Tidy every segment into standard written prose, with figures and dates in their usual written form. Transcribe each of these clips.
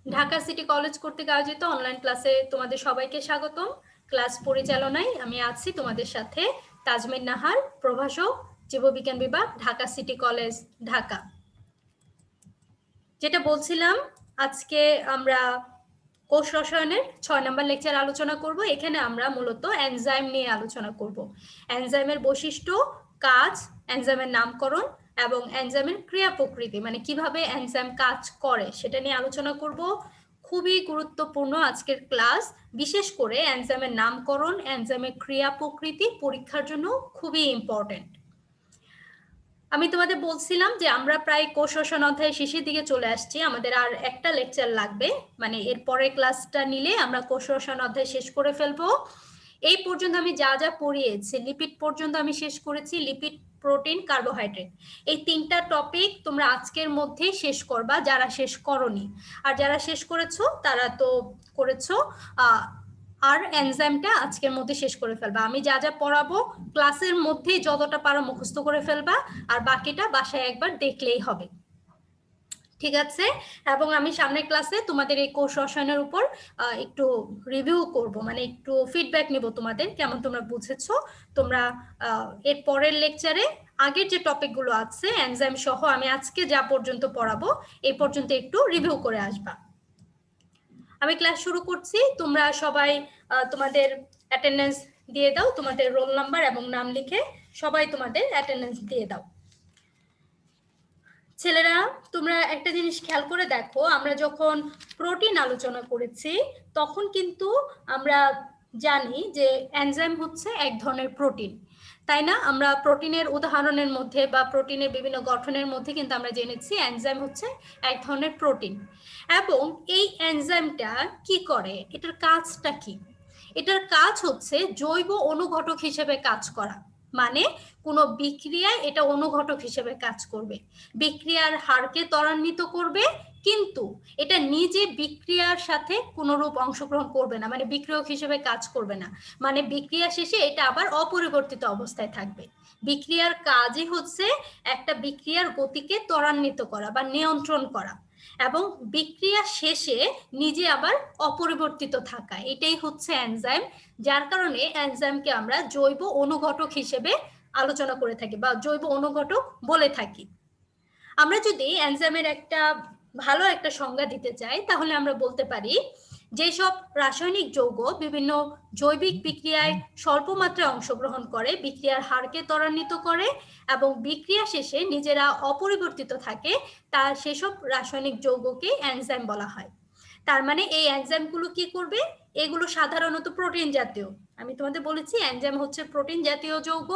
Dhaka city college কর্তৃক আয়োজিত online ক্লাসে তোমাদের সবাইকে স্বাগতম। ক্লাস পরিচালনায় আমি আছি তোমাদের সাথে তাজমিন নাহার, প্রভাষক, জীববিজ্ঞান বিভাগ, ঢাকা সিটি কলেজ, ঢাকা। যেটা বলছিলাম, আজকে আমরা কোষ রসায়নের 6 নম্বর লেকচার আলোচনা করব। এখানে আমরা মূলত এনজাইম নিয়ে আলোচনা করব। এনজাইমের বৈশিষ্ট্য, কাজ, এনজাইমের নামকরণ এবং এনজাইমের ক্রিয়া প্রকৃতি, মানে কিভাবে এনজাইম কাজ করে সেটা নিয়ে আলোচনা করব। খুবই গুরুত্বপূর্ণ আজকের ক্লাস, বিশেষ করে এনজাইমের নামকরণ, এনজাইমের ক্রিয়া প্রকৃতি পরীক্ষার জন্য খুবই ইম্পর্টেন্ট। আমি তোমাদের বলছিলাম যে আমরা প্রায় কোষ রসায়ন অধ্যায়ের শেষের দিকে চলে আসছি, আমাদের আর একটা লেকচার লাগবে, মানে এর পরের ক্লাসটা নিলে আমরা কোষ রসায়ন অধ্যায় শেষ করে ফেলবো। এই পর্যন্ত আমি যা যা পড়িয়েছি, লিপিড পর্যন্ত আমি শেষ করেছি, লিপিড, প্রোটিন, কার্বোহাইড্রেট, এই 3টা টপিক তোমরা আজকের মধ্যেই শেষ করবা যারা শেষ করনি। আর যারা শেষ করেছো তারা তো করেছো, আর এনজাইমটা আজকের মধ্যে শেষ করে ফেলবা। আমি যা যা পড়াবো ক্লাসের মধ্যেই যতটা পারো মুখস্থ করে ফেলবা, আর বাকিটা বাসায় একবার দেখলেই হবে, ঠিক আছে? এবং আমি সামনের ক্লাসে তোমাদের এই কোষ রসায়নের উপর একটু রিভিউ করব, মানে একটু ফিডব্যাক নিব তোমাদের, কেমন তোমরা বুঝেছো। তোমরা এর পরের লেকচারে আগের যে টপিকগুলো আছে এনজাইম সহ আমি আজকে যা পর্যন্ত পড়াবো এই পর্যন্ত একটু রিভিউ করে আসবা। আমি ক্লাস শুরু করছি, তোমরা সবাই তোমাদের অ্যাটেন্ডেন্স দিয়ে দাও, তোমাদের রোল নাম্বার এবং নাম লিখে সবাই তোমাদের অ্যাটেন্ডেন্স দিয়ে দাও। ছেলেরা, তোমরা একটা জিনিস খেয়াল করে দেখো, আমরা যখন প্রোটিন আলোচনা করেছি তখন কিন্তু আমরা জানি যে এনজাইম হচ্ছে এক ধরনের প্রোটিন, তাই না? আমরা প্রোটিনের উদাহরণের মধ্যে বা প্রোটিনের বিভিন্ন গঠনের মধ্যে কিন্তু আমরা জেনেছি এনজাইম হচ্ছে এক ধরনের প্রোটিন। এবং এই এনজাইমটা কি করে, এটার কাজটা কি? এটার কাজ হচ্ছে জৈব অনুঘটক হিসেবে কাজ করা, মানে কোনো বিক্রিয়ায় এটা অনুঘটক হিসেবে কাজ করবে, বিক্রিয়ার হারকে ত্বরান্বিত করবে, কিন্তু এটা নিজে বিক্রিয়ার সাথে কোনোরূপ অংশগ্রহণ করবে না, মানে বিক্রিয়ক হিসেবে কাজ করবে না, মানে বিক্রিয়া শেষে এটা আবার অপরিবর্তিত অবস্থায় থাকবে। বিক্রিয়ার কাজই হচ্ছে একটা বিক্রিয়ার গতিকে ত্বরান্বিত করা বা নিয়ন্ত্রণ করা, এবং বিক্রিয়া শেষে নিজে আবার অপরিবর্তিত থাকা, এটাই হচ্ছে এনজাইম। যার কারণে এনজাইমকে আমরা জৈব অনুঘটক হিসেবে আলোচনা করে থাকি বা জৈব অনুঘটক বলে থাকি। আমরা যদি এনজাইমের একটা ভালো একটা সংজ্ঞা দিতে চাই তাহলে আমরা বলতে পারি যেসব রাসায়নিক যৌগ বিভিন্ন জৈবিক বিক্রিয়ায় স্বল্প মাত্রায় অংশগ্রহণ করে, বিক্রিয়ার হারকে ত্বরান্বিত করে এবং বিক্রিয়া শেষে নিজেরা অপরিবর্তিত থাকে, তা সেসব রাসায়নিক যৌগকে এনজাইম বলা হয়। তার মানে এই এনজাইমগুলো কি করবে, এগুলো সাধারণত প্রোটিন জাতীয়, আমি তোমাদের বলেছি এনজাইম হচ্ছে প্রোটিন জাতীয় যৌগ,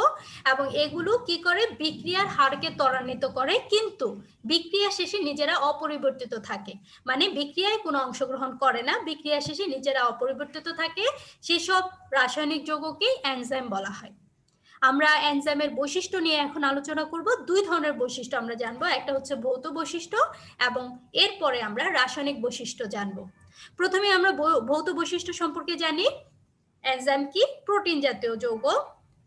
এবং এগুলো কি করে, বিক্রিয়ার হারকে ত্বরান্বিত করে, কিন্তু বিক্রিয়া শেষে নিজেরা অপরিবর্তিত থাকে, মানে বিক্রিয়ায় কোনো অংশগ্রহণ করে না, বিক্রিয়া শেষে নিজেরা অপরিবর্তিত থাকে, সেসব রাসায়নিক যৌগকেই এনজাইম বলা হয়। আমরা এনজাইমের বৈশিষ্ট্য নিয়ে এখন আলোচনা করব। 2 ধরনের বৈশিষ্ট্য আমরা জানবো, একটা হচ্ছে ভৌত বৈশিষ্ট্য এবং এরপরে আমরা রাসায়নিক বৈশিষ্ট্য জানবো। প্রথমে আমরা ভৌত বৈশিষ্ট্য সম্পর্কে জানি। এনজাইম কি? প্রোটিন জাতীয় যৌগ,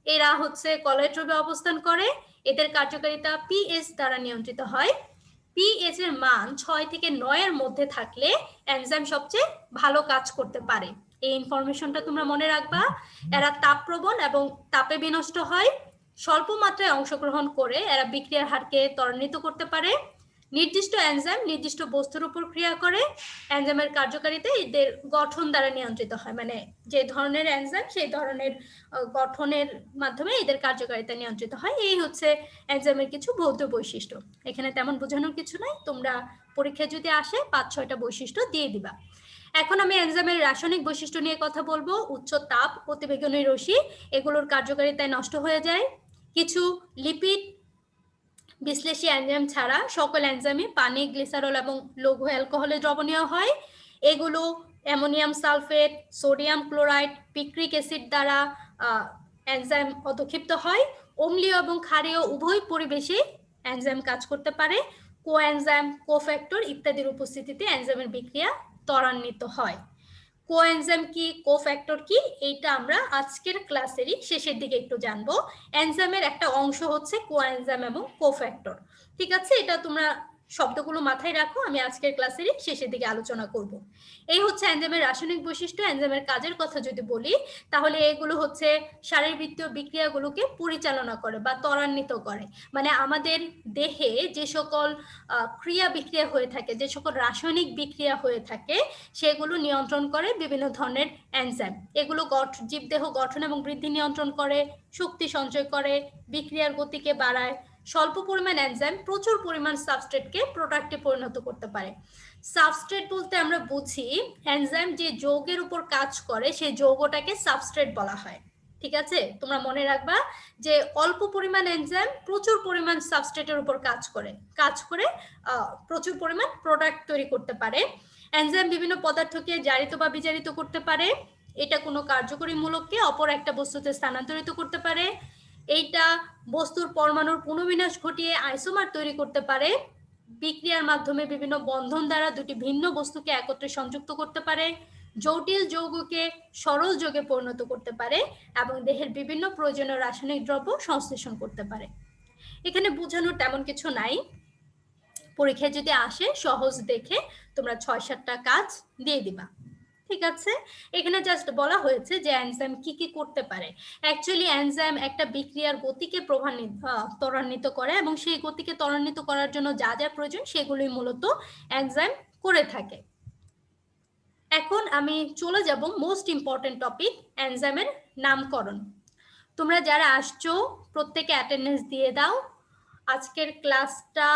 এরা হচ্ছে কলয়েড দ্রব্যে অবস্থান করে, এদের কার্যকারিতা পিএইচ দ্বারা নিয়ন্ত্রিত হয়। পিএইচ এর মান 6 থেকে 9 এর মধ্যে থাকলে এনজাইম সবচেয়ে ভালো কাজ করতে পারে, এই ইনফরমেশনটা তোমরা মনে রাখবা। এরা তাপপ্রবণ এবং তাপে বিনষ্ট হয়, স্বল্প মাত্রায় অংশগ্রহণ করে এরা বিক্রিয়ার হারকে ত্বরান্বিত করতে পারে। নির্দিষ্ট এনজাইম নির্দিষ্ট বস্তুর উপর ক্রিয়া করে, এনজাইমের কার্যকারিতা এদের গঠন দ্বারা নিয়ন্ত্রিত হয়, মানে যে ধরনের এনজাইম সেই ধরনের গঠনের মাধ্যমে এদের কার্যকারিতা নিয়ন্ত্রিত হয়। এই হচ্ছে এনজাইমের কিছু ভৌত বৈশিষ্ট্য, এখানে তেমন বোঝানোর কিছু নাই, তোমরা পরীক্ষায় যদি আসে 5-6টা বৈশিষ্ট্য দিয়ে দিবা। এখন আমি এনজাইমের রাসায়নিক বৈশিষ্ট্য নিয়ে কথা বলবো। উচ্চ তাপ, অতিবেগুনি রশ্মি, এগুলোর কার্যকারিতায় নষ্ট হয়ে যায়। কিছু লিপিড বিশ্লেষী এনজাইম ছাড়া সকল এনজাইমই পানি, গ্লিসারল এবং লঘু অ্যালকোহলে দ্রবণীয় হয়। এগুলো ammonium sulphate, sodium chloride, picric acid দ্বারা এনজাইম অধক্ষিপ্ত হয়। অম্লীয় এবং ক্ষারীয় উভয় পরিবেশে এনজাইম কাজ করতে পারে। কোএনজাইম, কোফ্যাক্টর ইত্যাদির উপস্থিতিতে এনজাইমের বিক্রিয়া ত্বরান্বিত হয়। কোএনজাইম কি, কোফ্যাক্টর কি, এইটা আমরা আজকের ক্লাসেরই শেষের দিকে একটু জানবো। এনজাইমের একটা অংশ হচ্ছে কোএনজাইম এবং কোফ্যাক্টর, ঠিক আছে? এটা তোমরা শব্দগুলো মাথায় রাখো, আমি আজকের ক্লাসেরই শেষের দিকে আলোচনা করব। এই হচ্ছে এনজাইমের রাসায়নিক বৈশিষ্ট্য। এনজাইমের কাজের কথা যদি বলি তাহলে এগুলো হচ্ছে শারীরবৃত্তীয় বিক্রিয়াগুলোকে পরিচালনা করে বা ত্বরান্বিত করে। মানে আমাদের দেহে যে সকল ক্রিয়া বিক্রিয়া হয়ে থাকে, যে সকল রাসায়নিক বিক্রিয়া হয়ে থাকে, সেগুলো নিয়ন্ত্রণ করে বিভিন্ন ধরনের এনজাইম। এগুলো জীবদেহ গঠন এবং বৃদ্ধি নিয়ন্ত্রণ করে, শক্তি সঞ্চয় করে, বিক্রিয়ার গতিকে বাড়ায়। স্বল্প পরিমাণ এনজাইম প্রচুর পরিমাণ সাবস্ট্রেটকে প্রোডাক্টে পরিণত করতে পারে। সাবস্ট্রেট বলতে আমরা বুঝি এনজাইম যে যৌগের উপর কাজ করে সেই যৌগটাকে সাবস্ট্রেট বলা হয়। ঠিক আছে, তোমরা মনে রাখবা যে অল্প পরিমাণ এনজাইম প্রচুর পরিমাণ সাবস্ট্রেটের উপর কাজ করে প্রচুর পরিমাণ প্রোডাক্ট তৈরি করতে পারে। এনজাইম বিভিন্ন পদার্থকে জারিত বা বিজারিত করতে পারে। এটা কোনো কার্যকরী মূলককে অপর একটা বস্তুতে স্থানান্তরিত করতে পারে। এইটা বস্তুর পরমাণুর পুনর্বিন্যাস ঘটিয়ে আইসোমার তৈরি করতে পারে। বিক্রিয়ার মাধ্যমে বিভিন্ন বন্ধন দ্বারা দুটি ভিন্ন বস্তুকে একত্রে সংযুক্ত করতে পারে। জটিল যৌগকে সরল যৌগে পরিণত করতে পারে এবং দেহের বিভিন্ন প্রয়োজনীয় রাসায়নিক দ্রব্য সংশ্লেষণ করতে পারে। এখানে বোঝানোর তেমন কিছু নাই, পরীক্ষায় যদি আসে সহজ দেখে তোমরা 6-7টা কাজ দিয়ে দিবা। ঠিক আছে, এখানে জাস্ট বলা হয়েছে যে এনজাইম কি কি করতে পারে। অ্যাকচুয়ালি এনজাইম একটা বিক্রিয়ার গতিকে ত্বরান্বিত করে এবং সেই গতিকে ত্বরান্বিত করার জন্য যা যা প্রয়োজন সেগুলি মূলত এনজাইম করে থাকে। এখন আমি চলে যাব মোস্ট ইম্পর্টেন্ট টপিক, এনজাইমের নামকরণ। তোমরা যারা আসছো প্রত্যেকে অ্যাটেন্ডেন্স দিয়ে দাও। আজকের ক্লাসটা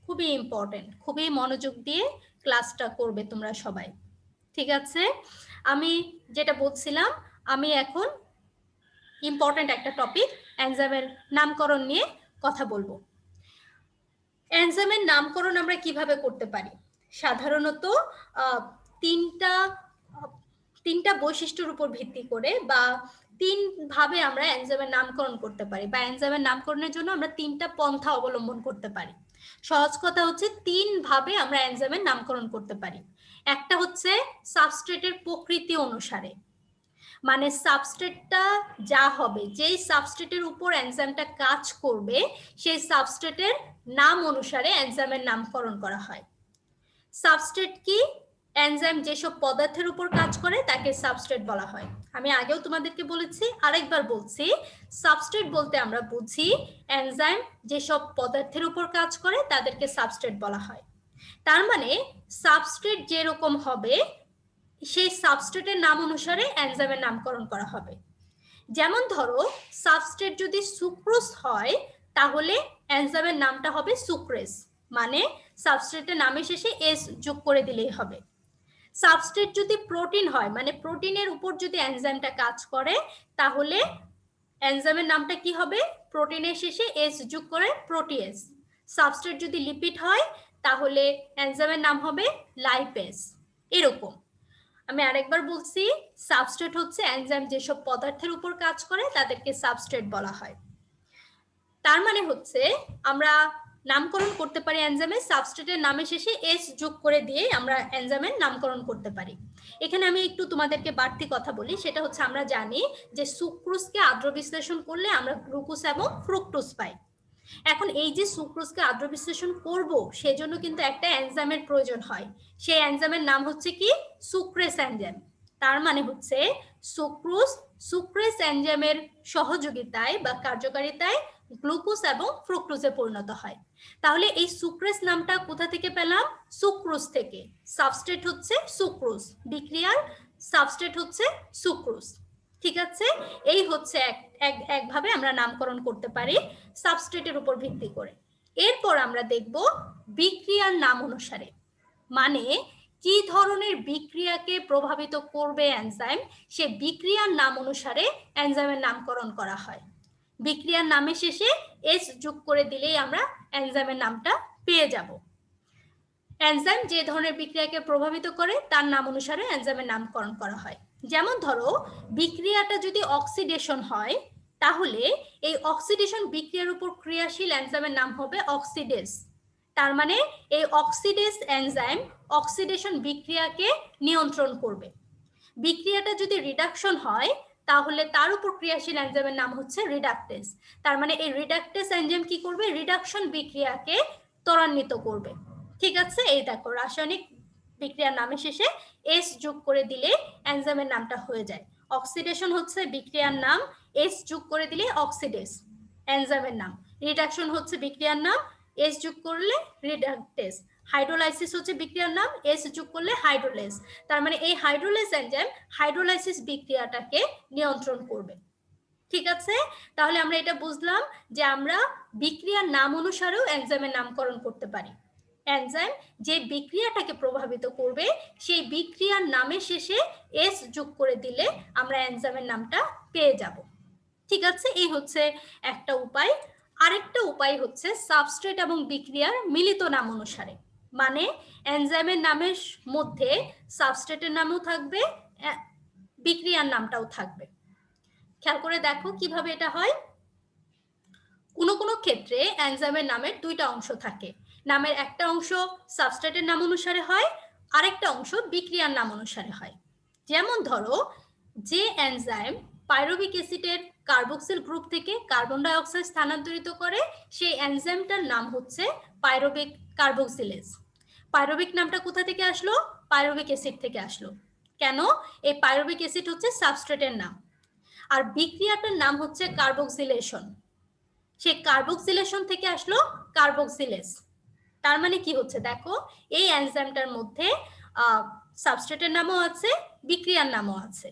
খুবই ইম্পর্টেন্ট, খুবই মনোযোগ দিয়ে ক্লাসটা করবে তোমরা সবাই। ঠিক আছে, আমি যেটা বলছিলাম, আমি এখন ইম্পর্টেন্ট একটা টপিক এনজাইমের নামকরণ নিয়ে কথা বলবো। এনজাইমের নামকরণ আমরা কিভাবে করতে পারি? সাধারণত তিনটা বৈশিষ্ট্যের উপর ভিত্তি করে বা 3 ভাবে আমরা এনজাইমের নামকরণ করতে পারি, বা এনজাইমের নামকরণের জন্য আমরা 3টা পন্থা অবলম্বন করতে পারি। সহজ কথা হচ্ছে 3 ভাবে আমরা এনজাইমের নামকরণ করতে পারি। একটা হচ্ছে সাবস্ট্রেটের প্রকৃতি অনুসারে, মানে সাবস্ট্রেটটা যা হবে, যেই সাবস্ট্রেটের উপর এনজাইমটা কাজ করবে সেই সাবস্ট্রেটের নাম অনুসারে এনজাইমের নামকরণ করা হয়। সাবস্ট্রেট কি? এনজাইম যেসব পদার্থের উপর কাজ করে তাকে সাবস্ট্রেট বলা হয়। আমি আগেও তোমাদেরকে বলেছি, আরেকবার বলছি, সাবস্ট্রেট বলতে আমরা বুঝি এনজাইম যেসব পদার্থের উপর কাজ করে তাদেরকে সাবস্ট্রেট বলা হয়। তার মানে সাবস্ট্রেট যেরকম হবে সেই সাবস্ট্রেটের নাম অনুসারে এনজাইমের নামকরণ করা হবে। যেমন ধরো সাবস্ট্রেট যদি সুক্রোজ হয় তাহলে এনজাইমের নামটা হবে সুক্রেজ, মানে সাবস্ট্রেটের নামের শেষে এস যোগ করে দিলেই হবে। সাবস্ট্রেট যদি প্রোটিন হয়, মানে প্রোটিনের উপর যদি এনজাইমটা কাজ করে তাহলে এনজাইমের নামটা কি হবে? প্রোটিনের শেষে এস যোগ করে প্রোটিয়েজ। সাবস্ট্রেট যদি লিপিড হয় তাহলে এনজাইমের নাম হবে লাইপেজ। এরকম আমি আরেকবার বলছি, সাবস্ট্রেট হচ্ছে এনজাইম যেসব পদার্থের উপর কাজ করে তাদেরকে সাবস্ট্রেট বলা হয়। তার মানে হচ্ছে আমরা নামকরণ করতে পারি এনজাইমের সাবস্ট্রেটের নামের শেষে এস যোগ করে দিয়ে আমরা এনজাইমের নামকরণ করতে পারি। এখানে আমি একটু তোমাদেরকে বাড়তি কথা বলি, সেটা হচ্ছে আমরা জানি যে সুক্রোজকে আদ্র বিশ্লেষণ করলে আমরা গ্লুকোজ এবং ফ্রুক্টোজ পাই। এখন এই যে সুক্রোজকে আদ্র বিশ্লেষণ করব সেজন্য কিন্তু একটা এনজাইমের প্রয়োজন হয়। সেই এনজাইমের নাম হচ্ছে কি? Sucrose enzyme. তার মানে হচ্ছে সুক্রেস এনজাইমের সহযোগিতায় বা কার্যকারিতায় গ্লুকোজ এবং ফ্রুক্টোজে পরিণত হয়। তাহলে এই সুক্রেস নামটা কোথা থেকে পেলাম? সুক্রোজ থেকে। সাবস্ট্রেট হচ্ছে সুক্রোজ, বিক্রিয়ার সাবস্ট্রেট হচ্ছে সুক্রোজ। ঠিক আছে, এই হচ্ছে একভাবে আমরা নামকরণ করতে পারি সাবস্ট্রেটের উপর ভিত্তি করে। এরপর আমরা দেখব বিক্রিয়ার নাম অনুসারে, মানে কি ধরনের বিক্রিয়াকে প্রভাবিত করবে এনজাইম, সে বিক্রিয়ার নাম অনুসারে এনজাইমের নামকরণ করা হয়। বিক্রিয়ার নামের শেষে এস যোগ করে দিলেই আমরা এনজাইমের নামটা পেয়ে যাব। এনজাইম যে ধরনের বিক্রিয়াকে প্রভাবিত করে তার নাম অনুসারে এনজাইমের নামকরণ করা হয়। যেমন ধরো বিক্রিয়াটা যদি অক্সিডেশন হয় তাহলে এই অক্সিডেশন বিক্রিয়ার উপর ক্রিয়াশীল এনজাইমের নাম হবে অক্সিডেজ। তার মানে এই অক্সিডেজ এনজাইম অক্সিডেশন বিক্রিয়াকে নিয়ন্ত্রণ করবে। বিক্রিয়াটা যদি রিডাকশন হয় তাহলে তার উপর ক্রিয়াশীল এনজাইমের নাম হচ্ছে রিডাকটেজ। তার মানে এই রিডাকটেজ এনজাইম কি করবে? রিডাকশন বিক্রিয়াকে ত্বরান্বিত করবে। ঠিক আছে, এই দেখো রাসায়নিক বিক্রিয়ার নামের শেষে এস যোগ করে দিলে এনজাইমের নামটা হয়ে যায়। অক্সিডেশন হচ্ছে বিক্রিয়ার নাম, এস যোগ করে দিলে অক্সিডেস এনজাইমের নাম। রিডাকশন হচ্ছে বিক্রিয়ার নাম, এস যোগ করলে রিডাকটেস। হাইড্রোলাইসিস হচ্ছে বিক্রিয়ার নাম, এস যোগ করলে হাইড্রোলেস। তার মানে এই হাইড্রোলেস এনজাইম হাইড্রোলাইসিস বিক্রিয়াটাকে নিয়ন্ত্রণ করবে। ঠিক আছে, তাহলে আমরা এটা বুঝলাম যে আমরা বিক্রিয়ার নাম অনুসারেও এনজাইমের নামকরণ করতে পারি। এনজাইম যে বিক্রিয়াটাকে প্রভাবিত করবে সেই বিক্রিয়ার নামের শেষে এস যোগ করে দিলে আমরা এনজাইমের নামটা পেয়ে যাব। ঠিক আছে, এই হচ্ছে একটা উপায়। আরেকটা উপায় হচ্ছে সাবস্ট্রেট এবং বিক্রিয়ার মিলিত নাম অনুসারে, মানে এনজাইমের নামের মধ্যে সাবস্ট্রেটের নামও থাকবে, বিক্রিয়ার নামটাও থাকবে। খেয়াল করে দেখো কিভাবে এটা হয়। কোনো কোনো ক্ষেত্রে এনজাইমের নামের দুইটা অংশ থাকে। নামের একটা অংশ সাবস্ট্রেটের নাম অনুসারে হয়, আরেকটা অংশ বিক্রিয়ার নাম অনুসারে হয়। যেমন ধরো, যে এনজাইম পাইরুভিক অ্যাসিডের কার্বক্সিল গ্রুপ থেকে কার্বন ডাই অক্সাইড স্থানান্তরিত করে, সেই এনজাইমটার নাম হচ্ছে পাইরুভিক কার্বক্সিলেজ। পাইরুভিক নামটা কোথা থেকে আসলো? পাইরুভিক অ্যাসিড থেকে আসলো। কেন? এই পাইরুভিক অ্যাসিড হচ্ছে সাবস্ট্রেটের নাম, আর বিক্রিয়াটার নাম হচ্ছে কার্বক্সিলেশন। সেই কার্বক্সিলেশন থেকে আসলো কার্বক্সিলেজ। তার মানে কি হচ্ছে দেখো, এই এনজাইমটার মধ্যে সাবস্ট্রেটের নামও আছে, বিক্রিয়ার নামও আছে।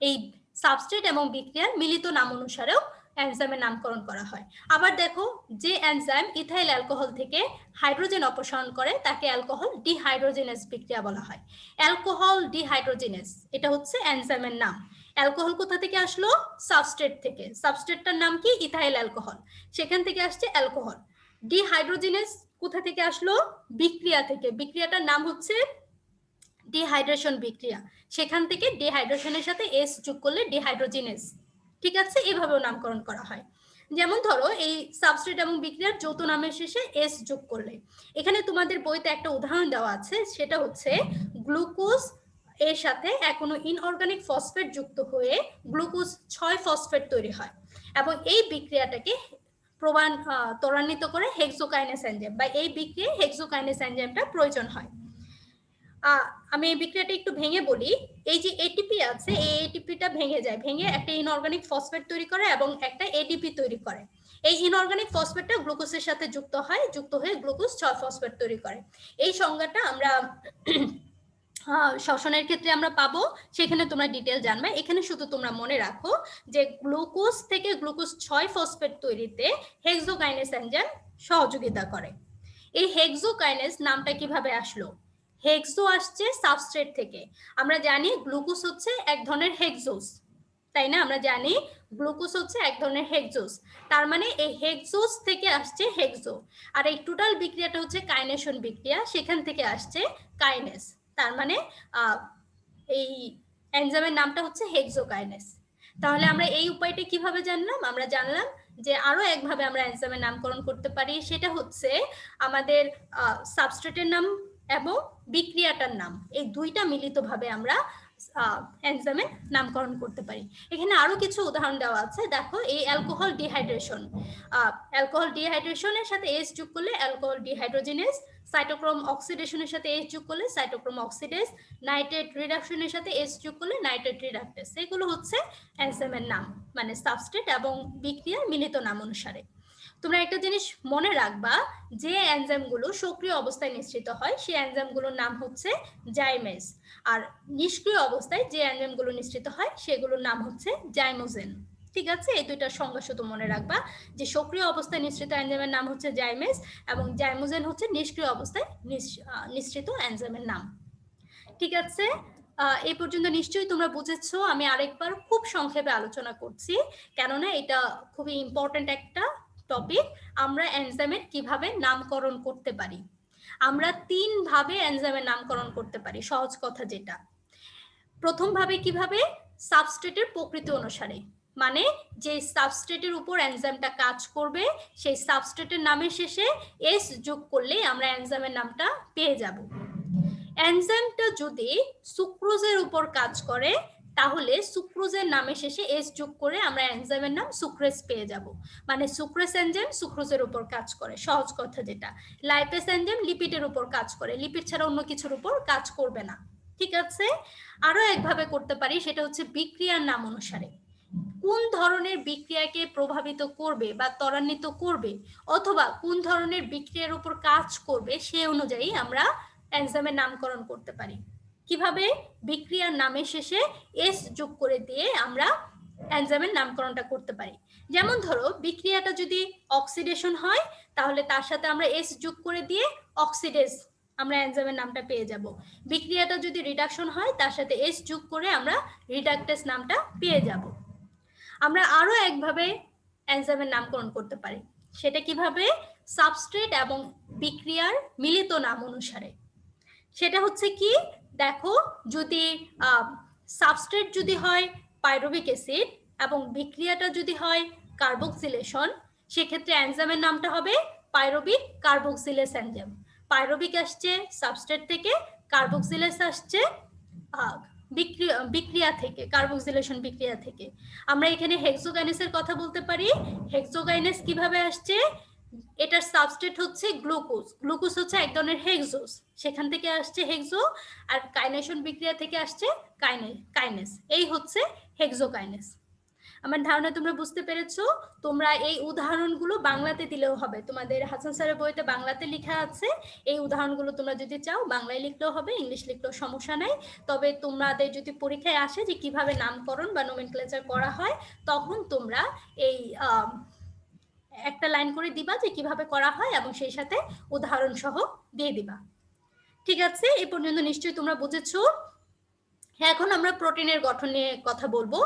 এই সাবস্ট্রেট এবং বিক্রিয়ার মিলিত নাম অনুসারেও এনজাইমের নামকরণ করা হয়। আবার দেখো, যে এনজাইম ইথাইল অ্যালকোহল থেকে হাইড্রোজেন অপসারণ করে তাকে অ্যালকোহল ডিহাইড্রোজেনেস বিক্রিয়া বলা হয়। অ্যালকোহল ডিহাইড্রোজেনেস এটা হচ্ছে এনজাইমের নাম। অ্যালকোহল কোথা থেকে আসলো? সাবস্ট্রেট থেকে। সাবস্ট্রেটটার নাম কি? Ethyl alcohol. সেখান থেকে আসছে অ্যালকোহল। ডিহাইড্রোজেনেস কোথা থেকে আসলো? বিক্রিয়া থেকে। বিক্রিয়াটার নাম হচ্ছে ডিহাইড্রেশন বিক্রিয়া। সেখান থেকে ডিহাইড্রেশনের সাথে এস যোগ করলে ডিহাইড্রোজেনেস। ঠিক আছে, এভাবেও নামকরণ করা হয়। যেমন ধরো, এই সাবস্ট্রেট এবং বিক্রিয়ার যৌথ নামের শেষে এস যোগ করলে, এখানে তোমাদের বইতে একটা উদাহরণ দেওয়া আছে, সেটা হচ্ছে গ্লুকোজ এর সাথে কোনো ইনঅর্গানিক ফসফেট যুক্ত হয়ে গ্লুকোজ 6 ফসফেট তৈরি হয়, এবং এই বিক্রিয়াটাকে ত্বরান্বিত করে হেক্সোকাইনেস এনজাইম, বা এই বিক্রিয়ায় হেক্সোকাইনেস এনজাইমটা প্রয়োজন হয়। আমি এই বিক্রিয়াটা একটু ভেঙে বলি। এই যে এটিপি আছে, এই এটিপিটা ভেঙে যায়, ভেঙে একটা ইনঅর্গানিক ফসফেট তৈরি করে এবং একটা এডিপি তৈরি করে। এই ইনঅর্গানিক ফসফেটটা গ্লুকোজের সাথে যুক্ত হয়, যুক্ত হয়ে গ্লুকোজ 6 ফসফেট তৈরি করে। এই সংজ্ঞাটা আমরা শ্বসনের ক্ষেত্রে আমরা পাবো, সেখানে তোমরা ডিটেল জানবে। এখানে শুধু তোমরা মনে রাখো যে গ্লুকোজ থেকে গ্লুকোজ 6 ফসফেট তৈরিতে হেক্সোকাইনেস এনজাইম সহযোগিতা করে। এই হেক্সোকাইনেস নামটা কিভাবে আসলো? হেক্সো আসছে সাবস্ট্রেট থেকে। আমরা জানি গ্লুকোজ হচ্ছে এক ধরনের হেক্সোস, তাই না? আমরা জানি গ্লুকোজ হচ্ছে এক ধরনের হেক্সোস। তার মানে এই হেক্সোস থেকে আসছে হেক্সো। আর এই টোটাল বিক্রিয়াটা হচ্ছে কাইনেশন বিক্রিয়া, সেখান থেকে আসছে কাইনেস। তার মানে এই এনজাইমের নামটা হচ্ছে হেক্সোকাইনেস। তাহলে আমরা এই উপায়টা কিভাবে জানলাম? আমরা জানলাম যে আরো একভাবে আমরা এনজাইমের নামকরণ করতে পারি, সেটা হচ্ছে আমাদের সাবস্ট্রেটের নাম এবং বিক্রিয়াটার নাম, এই দুইটা মিলিতভাবে আমরা এনজাইমের নামকরণ করতে পারি। এখানে আরো কিছু উদাহরণ দেওয়া আছে, দেখো এই অ্যালকোহল ডিহাইড্রেশন। অ্যালকোহল ডিহাইড্রেশনের সাথে এস যোগ করলে অ্যালকোহল ডিহাইড্রোজেনেস, সাইটোক্রোম অক্সিডেশনের সাথে এস যোগ করলে সাইটোক্রোম অক্সিডেস, নাইট্রেট রিডাকশনের সাথে এস যোগ করলে নাইট্রেট রিডাকটেস। এগুলো হচ্ছে এনজাইমের নাম, মানে সাবস্ট্রেট এবং বিক্রিয়ার মিলিত নাম অনুসারে। তোমরা একটা জিনিস মনে রাখবা, যে এনজাইমগুলো সক্রিয় অবস্থায় নিঃসৃত হয় সেই এনজাইমগুলোর নাম হচ্ছে জাইমেজ, আর নিষ্ক্রিয় অবস্থায় যে এনজাইমগুলো নিঃসৃত হয় সেগুলোর নাম হচ্ছে জাইমোজেন। ঠিক আছে, এই দুইটার সংজ্ঞা শুধু মনে রাখবা, যে সক্রিয় অবস্থায় নিঃসৃত এনজাইমের নাম হচ্ছে জাইমেজ এবং জাইমোজেন হচ্ছে নিষ্ক্রিয় অবস্থায় নিঃসৃত এনজাইমের নাম। ঠিক আছে, এই পর্যন্ত নিশ্চয়ই তোমরা বুঝেছো। আমি আরেকবার খুব সংক্ষেপে আলোচনা করছি, কেননা এটা খুবই ইম্পর্টেন্ট একটা টপিক। আমরা এনজাইমের কিভাবে নামকরণ করতে পারি। আমরা 3 ভাবে এনজাইমের নামকরণ করতে পারি। সহজ কথা যেটা, প্রথম ভাবে কিভাবে? সাবস্ট্রেটের প্রকৃতি অনুসারে, মানে যে সাবস্ট্রেটের উপর এনজাইমটা কাজ করবে সেই সাবস্ট্রেটের নামের শেষে এস যোগ করলে আমরা এনজাইমের নামটা পেয়ে যাব। এনজাইমটা যদি সুক্রোজের উপর কাজ করে তাহলে সুক্রোজের নামের শেষে এস যোগ করে আমরা এনজাইমের নাম সুক্রেস পেয়ে যাব। মানে সুক্রেস এনজাইম সুক্রোজের উপর কাজ করে, সহজ কথা যেটা। লাইপেস এনজাইম লিপিডের উপর কাজ করে, লিপিড ছাড়া অন্য কিছুর উপর কাজ করবে না। ঠিক আছে, আরো একভাবে করতে পারি, সেটা হচ্ছে বিক্রিয়ার নাম অনুসারে কোন ধরনের বিক্রিয়াকে প্রভাবিত করবে বা ত্বরান্বিত করবে অথবা কোন ধরনের বিক্রিয়ার উপর কাজ করবে সে অনুযায়ী আমরা এনজাইমের নামকরণ করতে পারি। কিভাবে? বিক্রিয়ার নামের শেষে এস যোগ করে দিয়ে আমরা এনজাইমের নামকরণটা করতে পারি। যেমন ধরো বিক্রিয়াটা যদি অক্সিডেশন হয় তাহলে তার সাথে আমরা এস যোগ করে দিয়ে অক্সিডেজ আমরা এনজাইমের নামটা পেয়ে যাব। বিক্রিয়াটা যদি রিডাকশন হয় তার সাথে এস যোগ করে আমরা রিডাকটেস নামটা পেয়ে যাব। আমরা আরো একভাবে এনজাইমের নামকরণ করতে পারি, সেটা কিভাবে? সাবস্ট্রেট এবং বিক্রিয়ার মিলিত নাম অনুসারে। সেটা হচ্ছে কি, দেখো যদি সাবস্ট্রেট যদি হয় পাইরুভিক অ্যাসিড এবং বিক্রিয়াটা যদি হয় কার্বক্সিলেশন, সেক্ষেত্রে এনজাইমের নামটা হবে পাইরুভিক কার্বক্সিলেস এনজাইম। পাইরুভিক আসছে সাবস্ট্রেট থেকে, কার্বক্সিলেস আসছে বিক্রিয়া থেকে, কার্বক্সিলেশন বিক্রিয়া থেকে। আমরা এখানে হেক্সোকাইনেসের কথা বলতে পারি। হেক্সোকাইনেস কিভাবে আসছে? এটার সাবস্ট্রেট হচ্ছে গ্লুকোজ, গ্লুকোজ হচ্ছে এক ধরনের হেক্সোজ, সেখান থেকে আসছে হেক্সো, আর কাইনেশন বিক্রিয়া থেকে আসছে কাইনেস, এই হচ্ছে হেক্সোকাইনেস। আমার ধারণা তোমরা বুঝতে পেরেছো। তোমরা এই উদাহরণগুলো বাংলাতে দিলেও হবে, তোমাদের হাসান স্যারের বইতে বাংলাতে লেখা আছে। এই উদাহরণগুলো তোমরা যদি চাও বাংলায় লিখলেও হবে, ইংলিশ লিখলেও সমস্যা নাই। তবে তোমাদের যদি পরীক্ষায় আসে যে কিভাবে নামকরণ বা নোমেনক্লেচার করা হয়, তখন তোমরা এই একটা লাইন করে দিবা যে কিভাবে করা হয় এবং সেই সাথে উদাহরণ সহ দিয়ে দিবা। ঠিক আছে, এই পর্যন্ত নিশ্চয়ই তোমরা বুঝেছো। এখন আমরা প্রোটিনের গঠন নিয়ে কথা বলবো।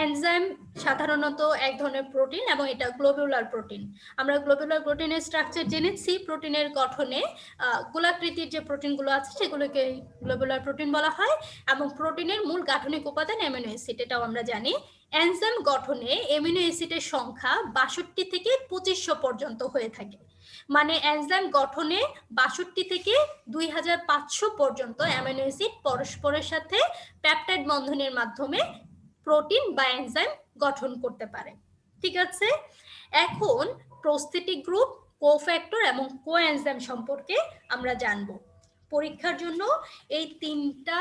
এনজাইম সাধারণত এক ধরনের প্রোটিন এবং এটা গ্লোবুলার প্রোটিন। আমরা গ্লোবুলার প্রোটিনের স্ট্রাকচার জেনেছি। প্রোটিনের গঠনে গোলাকৃতির যে প্রোটিনগুলো আছে সেগুলোকে গ্লোবুলার প্রোটিন বলা হয় এবং প্রোটিনের মূল গাঠনিক উপাদান অ্যামিনো অ্যাসিড, এটাও আমরা জানি। এনজাইম গঠনে অ্যামিনো অ্যাসিডের সংখ্যা 62 থেকে 2500 পর্যন্ত হয়ে থাকে। মানে এনজাইম গঠনে 62 থেকে 2500 পর্যন্ত অ্যামিনো অ্যাসিড পরস্পরের সাথে পেপটাইড বন্ধনের মাধ্যমে প্রোটিন বা এনজাইম গঠন করতে পারে। ঠিক আছে, এখন প্রস্থেটিক গ্রুপ, কোফ্যাক্টর এবং কোএনজাইম সম্পর্কে আমরা জানব। পরীক্ষার জন্য এই তিনটা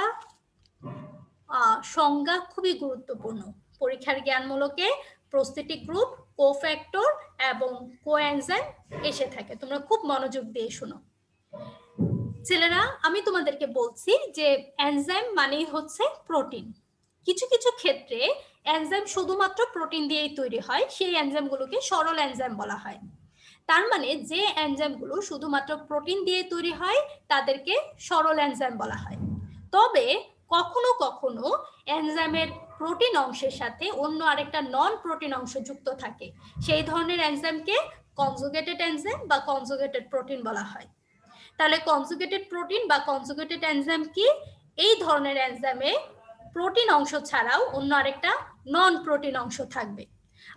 সংজ্ঞা খুবই গুরুত্বপূর্ণ। পরীক্ষার জ্ঞানমূলকে প্রস্থেটিক গ্রুপ, কোফ্যাক্টর এবং কোএনজাইম এসে থাকে। তোমরা খুব মনোযোগ দিয়ে শোনো। ছেলেরা, আমি তোমাদেরকে বলছি যে এনজাইম মানেই হচ্ছে প্রোটিন। কিছু কিছু ক্ষেত্রে এনজাইম শুধুমাত্র প্রোটিন দিয়েই তৈরি হয়, সেই এনজাইমগুলোকে সরল এনজাইম বলা হয়। তার মানে যে এনজাইমগুলো শুধুমাত্র প্রোটিন দিয়ে তৈরি হয় তাদেরকে সরল এনজাইম বলা হয়। তবে কখনো কখনো এনজাইমের প্রোটিন অংশের সাথে অন্য আরেকটা নন প্রোটিন অংশ যুক্ত থাকে, সেই ধরনের এনজাইমকে কনজুগেটেড এনজাইম বা কনজুগেটেড প্রোটিন বলা হয়। তাহলে কনজুগেটেড প্রোটিন বা কনজুগেটেড এনজাইম কি? এই ধরনের এনজাইমে প্রোটিন অংশ ছাড়াও অন্য আরেকটা নন প্রোটিন অংশ থাকবে।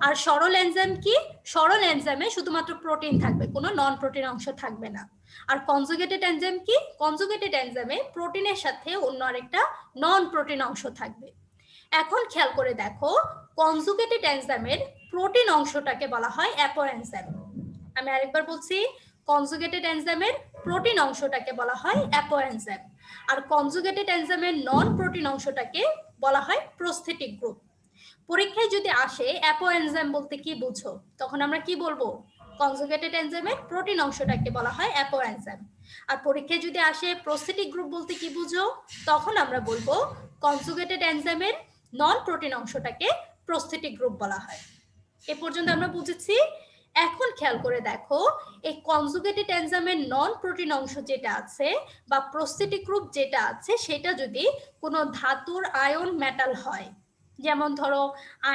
আর সরল এনজাইম কি? সরল এনজাইমে শুধুমাত্র প্রোটিন থাকবে, কোনো নন প্রোটিন অংশ থাকবে না। আর কনজুগেটেড এনজাইম কি? কনজুগেটেড এনজাইমে প্রোটিনের সাথে অন্য আরেকটা নন প্রোটিন অংশ থাকবে। এখন খেয়াল করে দেখো, কনজুগেটেড এনজাইমের প্রোটিন অংশটাকে বলা হয় অ্যাপো এনজাইম। আমি আরেকবার বলছি, কনজুগেটেড এনজাইমের প্রোটিন অংশটাকে বলা হয় অ্যাপো এনজাইম, আর কনজুগেটেড এনজাইমের নন প্রোটিন অংশটাকে বলা হয় প্রস্থেটিক গ্রুপ। পরীক্ষায় যদি আসে অ্যাপো এনজাইম বলতে কি বুঝো, তখন আমরা কি বলবো? কনজুগেটেড এনজাইমের প্রোটিন অংশটাকে বলা হয় অ্যাপো এনজাইম। আর পরীক্ষায় যদি আসে প্রস্থেটিক গ্রুপ বলতে কি বুঝো, তখন আমরা বলবো কনজুগেটেড এনজাইমের নন প্রোটিন অংশটাকে প্রস্থেটিক গ্রুপ বলা হয়। এ পর্যন্ত আমরা বুঝেছি। এখন খেয়াল করে দেখো, এই কনজুগেটেড এনজাইমের নন প্রোটিন অংশ যেটা আছে বা প্রস্থেটিক গ্রুপ যেটা আছে, সেটা যদি কোনো ধাতুর আয়ন মেটাল হয়, যেমন ধরো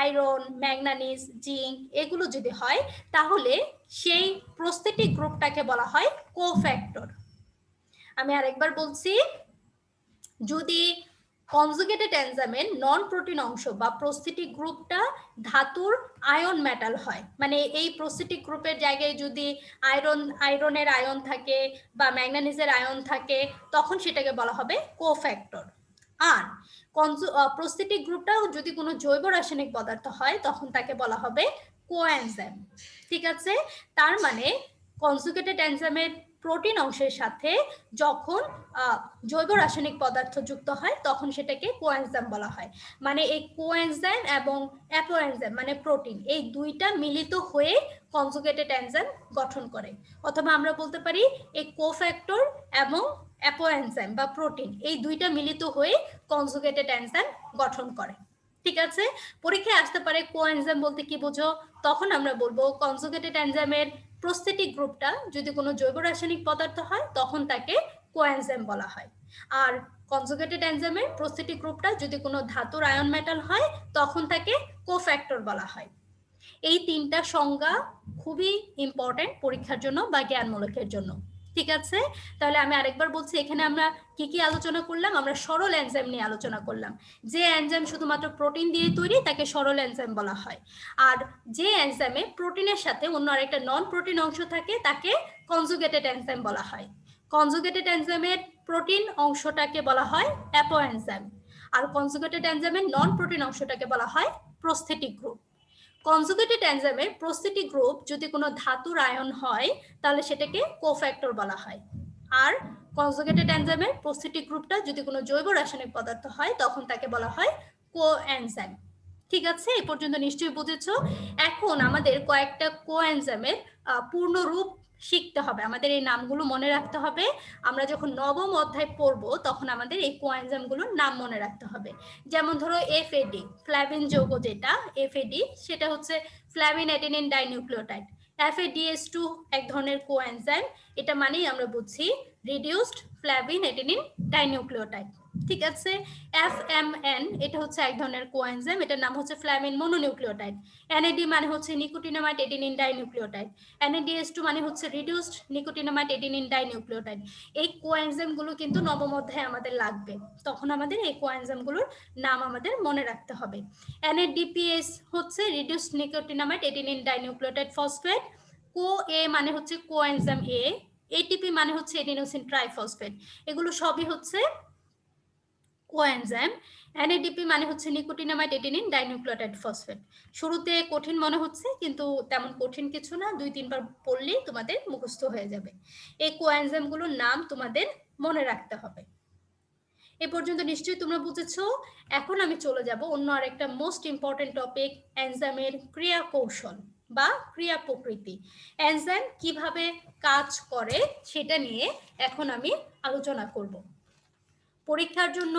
আয়রন, ম্যাগনানিজ, জিঙ্ক, এগুলো যদি হয়, তাহলে সেই প্রস্থেটিক গ্রুপটাকে বলা হয় কোফ্যাক্টর। আমি আরেকবার বলছি, যদি কনজুগেটেড এনজাইমের নন প্রোটিন অংশ বা প্রস্থেটিক গ্রুপটা ধাতুর আয়ন মেটাল হয়, মানে এই প্রস্থেটিক গ্রুপের জায়গায় যদি আয়রনের আয়ন থাকে বা ম্যাগনানিজের আয়ন থাকে, তখন সেটাকে বলা হবে কোফ্যাক্টর। আর প্রস্থেটিক গ্রুপটাও যদি কোনো জৈব রাসায়নিক পদার্থ হয় তখন তাকে বলা হবে কোএনজাইম। ঠিক আছে, তার মানে কনজুগেটেড এনজাইমের প্রোটিন অংশের সাথে যখন জৈব রাসায়নিক পদার্থ যুক্ত হয় তখন সেটাকে কোএনজাইম বলা হয়। মানে এই কোএনজাইম এবং অ্যাপোএনজাইম মানে প্রোটিন, এই দুইটা মিলিত হয়ে কনজুগেটেড এনজাইম গঠন করে। অথবা আমরা বলতে পারি এই কোফ্যাক্টর এবং অ্যাপোএনজাইম বা প্রোটিন এই দুইটা মিলিত হয়ে কনজুগেটেড এনজাইম গঠন করে। ঠিক আছে, পরীক্ষায় আসতে পারে কোএনজাইম বলতে কি বোঝো, তখন আমরা বলবো কনজুগেটেড এনজাইমের প্রস্থেটিক গ্রুপটা যদি কোনো জৈব রাসায়নিক পদার্থ হয় তখন তাকে কোএনজাইম বলা হয়। আর কনজুগেটেড এনজাইমের প্রস্থেটিক গ্রুপটা যদি কোনো ধাতুর আয়ন মেটাল হয় তখন তাকে কোফ্যাক্টর বলা হয়। এই তিনটা সংজ্ঞা খুবই ইম্পর্টেন্ট পরীক্ষার জন্য বা জ্ঞানমূলকের জন্য। ঠিক আছে, তাহলে আমি আরেকবার বলছি, এখানে আমরা কি কি আলোচনা করলাম? আমরা সরল এনজাইম নিয়ে আলোচনা করলাম। যে এনজাইম শুধুমাত্র প্রোটিন দিয়ে তৈরি তাকে সরল এনজাইম বলা হয়। আর যে এনজাইমে প্রোটিনের সাথে অন্য আরেকটা নন প্রোটিন অংশ থাকে তাকে কনজুগেটেড এনজাইম বলা হয়। কনজুগেটেড এনজাইমের প্রোটিন অংশটাকে বলা হয় অ্যাপোএনজাইম, আর কনজুগেটেড এনজাইমের নন প্রোটিন অংশটাকে বলা হয় প্রস্থেটিক গ্রুপ। কনজুগেটেড এনজাইমের প্রস্থেটিক গ্রুপ যদি কোনো ধাতুর আয়ন হয় তাহলে সেটাকে কোফ্যাক্টর বলা হয়। আর কনজুগেটেড এনজাইমের প্রস্থেটিক গ্রুপটা যদি কোনো জৈব রাসায়নিক পদার্থ হয় তখন তাকে বলা হয় কোএনজাইম। ঠিক আছে, এই পর্যন্ত নিশ্চয়ই বুঝেছো। এখন আমাদের কয়েকটা কোএনজাইমের পূর্ণ রূপ শিখতে হবে, আমাদের এই নামগুলো মনে রাখতে হবে। আমরা যখন নবম অধ্যায় পড়বো তখন আমাদের এই কোএনজাইমগুলোর নাম মনে রাখতে হবে। যেমন ধরো এফএডি, ফ্ল্যাভিন যৌগ যেটা এফএডি, সেটা হচ্ছে ফ্ল্যাভিন অ্যাডেনিন ডাইনিউক্লিওটাইড। FADH2 এক ধরনের কোএনজাইম, এটা মানেই আমরা বুঝি রিডিউসড ফ্ল্যাভিন অ্যাডেনিন ডাইনিউক্লিওটাইড। ঠিক আছে, FMN এটা হচ্ছে এক ধরনের কোএনজাইম, এটার নাম হচ্ছে ফ্ল্যাভিন মনোনিউক্লিওটাইড। NAD মানে হচ্ছে নিকোটিনামাইড অ্যাডেনিন ডাইনিউক্লিওটাইড। NADH2 মানে হচ্ছে রিডিউসড নিকোটিনামাইড অ্যাডেনিন ডাইনিউক্লিওটাইড। এই কোএনজাইমগুলো কিন্তু নবম অধ্যায়ে আমাদের লাগবে, তখন আমাদের এই কোএনজাইমগুলোর নাম আমাদের মনে রাখতে হবে। NADPH হচ্ছে reduced nicotinamide adenine dinucleotide phosphate. CoA মানে হচ্ছে কোএনজাইম A। ATP মানে হচ্ছে এডিনোসিন ট্রাইফসফেট। এগুলো সবই হচ্ছে কোএনজাইম। NADP মানে হচ্ছে নিকোটিনামাইড অ্যাডেনিন ডাইনিউক্লিওটাইড ফসফেট। শুরুতে কঠিন মনে হচ্ছে কিন্তু তেমন কঠিন কিছু না, 2-3 বার পড়লেই তোমাদের মুখস্থ হয়ে যাবে। এই কোএনজাইমগুলোর নাম তোমাদের মনে রাখতে হবে। এ পর্যন্ত নিশ্চয়ই তোমরা বুঝেছো। এখন আমি চলে যাব অন্য আরেকটা মোস্ট ইম্পর্টেন্ট টপিক, এনজাইমের ক্রিয়া কৌশল বা ক্রিয়া প্রকৃতি। এনজাইম কিভাবে কাজ করে সেটা নিয়ে এখন আমি আলোচনা করব। পরীক্ষার জন্য